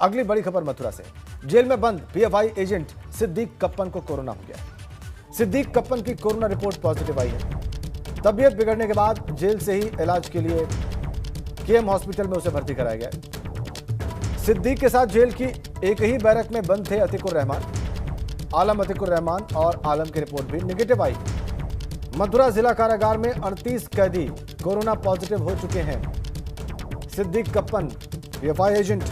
अगली बड़ी खबर मथुरा से। जेल में बंद पीएफआई एजेंट सिद्दीक कप्पन को कोरोना हो गया। सिद्दीक कप्पन की कोरोना रिपोर्ट पॉजिटिव आई है। तबीयत बिगड़ने के बाद जेल से ही इलाज के लिए केएम हॉस्पिटल में उसे भर्ती कराया गया। सिद्दीक के साथ जेल की एक ही बैरक में बंद थे अतिकुर रहमान, आलम अतिकुर रहमान और आलम की रिपोर्ट भी नेगेटिव आई। मथुरा जिला कारागार में 38 कैदी कोरोना पॉजिटिव हो चुके हैं। Siddique Kappan PFI agent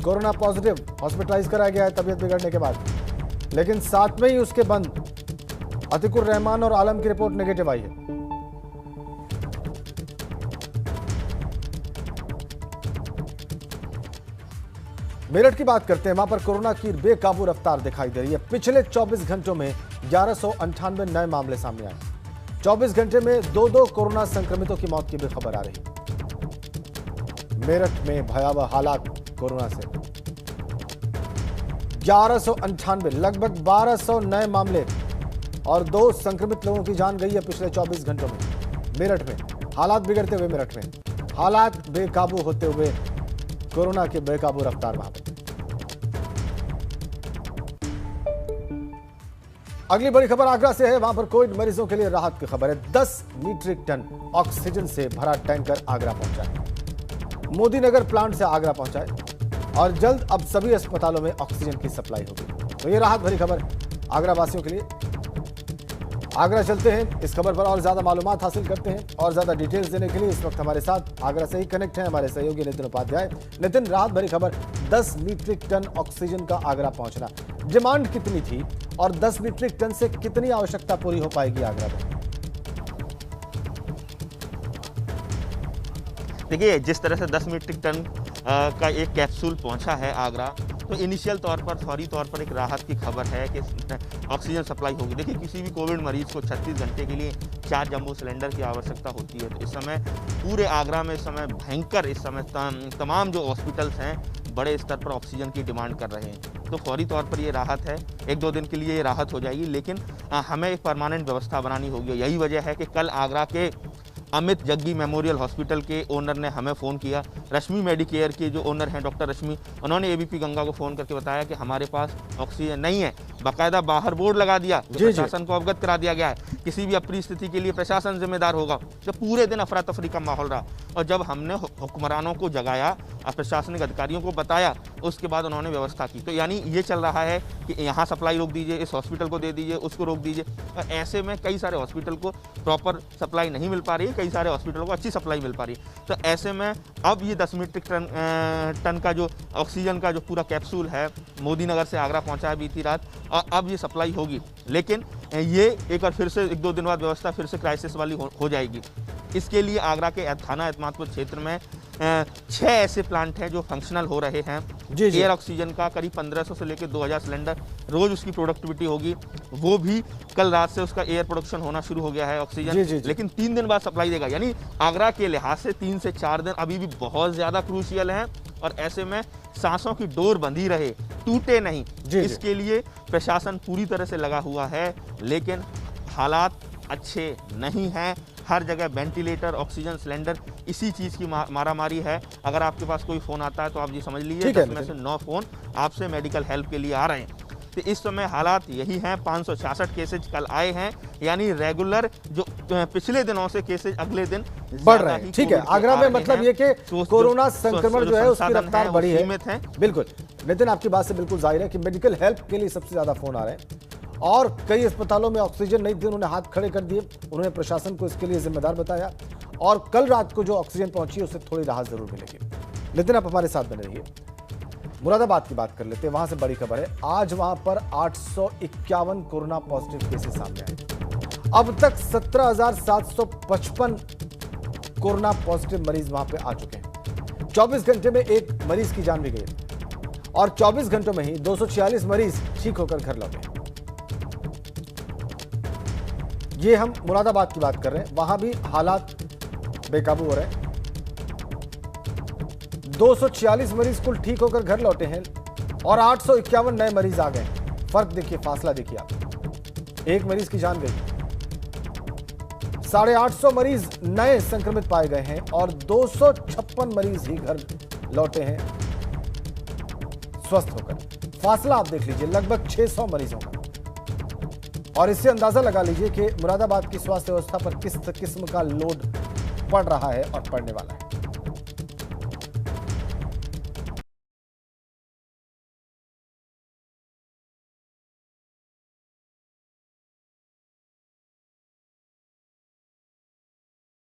corona positive hospitalise कराया गया है तबीयत बिगड़ने के बाद, लेकिन साथ में ही उसके बंद अतिकुर रहमान और आलम की रिपोर्ट नेगेटिव आई है। मेरठ की बात करते हैं। वहां पर कोरोना की बेकाबू रफ्तार दिखाई दे रही है। पिछले 24 घंटों में 1198 नए मामले सामने आए। 24 घंटे में 2 कोरोना संक्रमितों की मौत की भी खबर आ रही। मेरठ में भयावह हालात कोरोना से। 1198 लगभग 1200 नए मामले और 2 संक्रमित लोगों की जान गई है पिछले 24 घंटों में। मेरठ में हालात बिगड़ते हुए, मेरठ में हालात बेकाबू होते हुए, कोरोना की बेकाबू रफ्तार वहां पर। अगली बड़ी खबर आगरा से है। वहां पर कोविड मरीजों के लिए राहत की खबर है। 10 मीट्रिक टन ऑक्सीजन से भरा टैंकर आगरा पहुंचा है। मोदी नगर प्लांट से आगरा पहुंचा है और जल्द अब सभी अस्पतालों में ऑक्सीजन की सप्लाई होगी। तो ये राहत भरी खबर आगरा वासियों के लिए। आगरा चलते हैं, इस खबर पर और ज्यादा मालूमात हासिल करते हैं और ज्यादा डिटेल्स देने के लिए इस वक्त हमारे साथ आगरा से ही कनेक्ट हैं हमारे सहयोगी नितिन उपाध्याय। नितिन, राहत भरी खबर, 10 मीट्रिक टन ऑक्सीजन का आगरा पहुंचना, डिमांड कितनी थी और 10 मीट्रिक टन से कितनी आवश्यकता पूरी हो पाएगी आगरा में? देखिए, जिस तरह से 10 मीट्रिक टन का एक कैप्सूल पहुंचा है आगरा, तो इनिशियल तौर पर, फौरी तौर पर एक राहत की खबर है कि ऑक्सीजन सप्लाई होगी। देखिए, किसी भी कोविड मरीज को 36 घंटे के लिए 4 जंबो सिलेंडर की आवश्यकता होती है। तो इस समय पूरे आगरा में इस समय भयंकर, इस समय तमाम जो हॉस्पिटल्स हैं बड़े स्तर पर ऑक्सीजन की डिमांड कर रहे हैं। तो फौरी तौर पर ये राहत है, 1-2 दिन के लिए ये राहत हो जाएगी, लेकिन हमें एक परमानेंट व्यवस्था बनानी होगी। यही वजह है कि कल आगरा के अमित जग्गी मेमोरियल हॉस्पिटल के ओनर ने हमें फ़ोन किया। रश्मि मेडिकेयर के जो ओनर हैं डॉक्टर रश्मि, उन्होंने एबीपी गंगा को फ़ोन करके बताया कि हमारे पास ऑक्सीजन नहीं है। बाकायदा बाहर बोर्ड लगा दिया, प्रशासन को अवगत करा दिया गया है, किसी भी अप्रिय स्थिति के लिए प्रशासन जिम्मेदार होगा। तो पूरे दिन अफरा तफरी का माहौल रहा और जब हमने हुक्मरानों को जगाया, प्रशासनिक अधिकारियों को बताया, उसके बाद उन्होंने व्यवस्था की। तो यानी ये चल रहा है कि यहाँ सप्लाई रोक दीजिए, इस हॉस्पिटल को दे दीजिए, उसको रोक दीजिए। और ऐसे में कई सारे हॉस्पिटल को प्रॉपर सप्लाई नहीं मिल पा रही है, कई सारे हॉस्पिटलों को अच्छी सप्लाई मिल पा रही है। तो ऐसे में अब ये 10 मीट्रिक टन का जो ऑक्सीजन का जो पूरा कैप्सूल है मोदी नगर से आगरा पहुंचा है बीती रात, और अब ये सप्लाई होगी। लेकिन ये एक बार फिर से 1-2 दिन बाद व्यवस्था फिर से क्राइसिस वाली हो जाएगी। इसके लिए आगरा के थाना एतमादपुर क्षेत्र में 6 ऐसे प्लांट हैं जो फंक्शनल हो रहे हैं। एयर ऑक्सीजन का करीब 1500 से लेकर 2000 सिलेंडर रोज उसकी प्रोडक्टिविटी होगी। वो भी कल रात से उसका एयर प्रोडक्शन होना शुरू हो गया है ऑक्सीजन। लेकिन 3 दिन बाद सप्लाई देगा, यानी आगरा के लिहाज से 3 से 4 दिन अभी भी बहुत ज्यादा क्रूशियल हैं। और ऐसे में सांसों की डोर बंधी रहे, टूटे नहीं, इसके लिए प्रशासन पूरी तरह से लगा हुआ है। लेकिन हालात अच्छे नहीं हैं। हर जगह वेंटिलेटर, ऑक्सीजन सिलेंडर, इसी चीज़ की मारामारी है। अगर आपके पास कोई फ़ोन आता है तो आप ये समझ लीजिए 10 में से 9 फ़ोन आपसे मेडिकल हेल्प के लिए आ रहे हैं। तो इस समय हालात यही हैं। 566 केसेज कल आए हैं, यानी रेगुलर जो पिछले दिनों से केसेज अगले दिन बढ़ रहे हैं। ठीक है, आगरा में मतलब ये कि कोरोना संक्रमण जो है उसकी रफ्तार बढ़ी है। बिल्कुल नितिन, आपकी बात से बिल्कुल जाहिर है कि मेडिकल हेल्प के लिए सबसे ज्यादा फोन आ रहे हैं और कई अस्पतालों में ऑक्सीजन नहीं थी, उन्होंने हाथ खड़े कर दिए, उन्होंने प्रशासन को इसके लिए जिम्मेदार बताया और कल रात को जो ऑक्सीजन पहुंची उससे थोड़ी राहत जरूर मिलेगी। नितिन, आप हमारे साथ बने रहिए। मुरादाबाद की बात कर लेते हैं, वहां से बड़ी खबर है। आज वहां पर 851 कोरोना पॉजिटिव केसेस सामने आए। अब तक 17,755 कोरोना पॉजिटिव मरीज वहां पे आ चुके हैं। 24 घंटे में एक मरीज की जान भी गई और 24 घंटों में ही 246 मरीज ठीक होकर घर लौटे। ये हम मुरादाबाद की बात कर रहे हैं, वहां भी हालात बेकाबू हो रहे हैं। 246 मरीज कुल ठीक होकर घर लौटे हैं और 851 नए मरीज आ गए। फर्क देखिए, फासला देखिए आप। एक मरीज की जान गई, 850 मरीज नए संक्रमित पाए गए हैं और 256 मरीज ही घर लौटे हैं। स्वस्थ होकर। फासला आप देख लीजिए, लगभग 600 मरीजों का। और इससे अंदाजा लगा लीजिए कि मुरादाबाद की स्वास्थ्य व्यवस्था पर किस किस्म का लोड पड़ रहा है और पड़ने वाला है।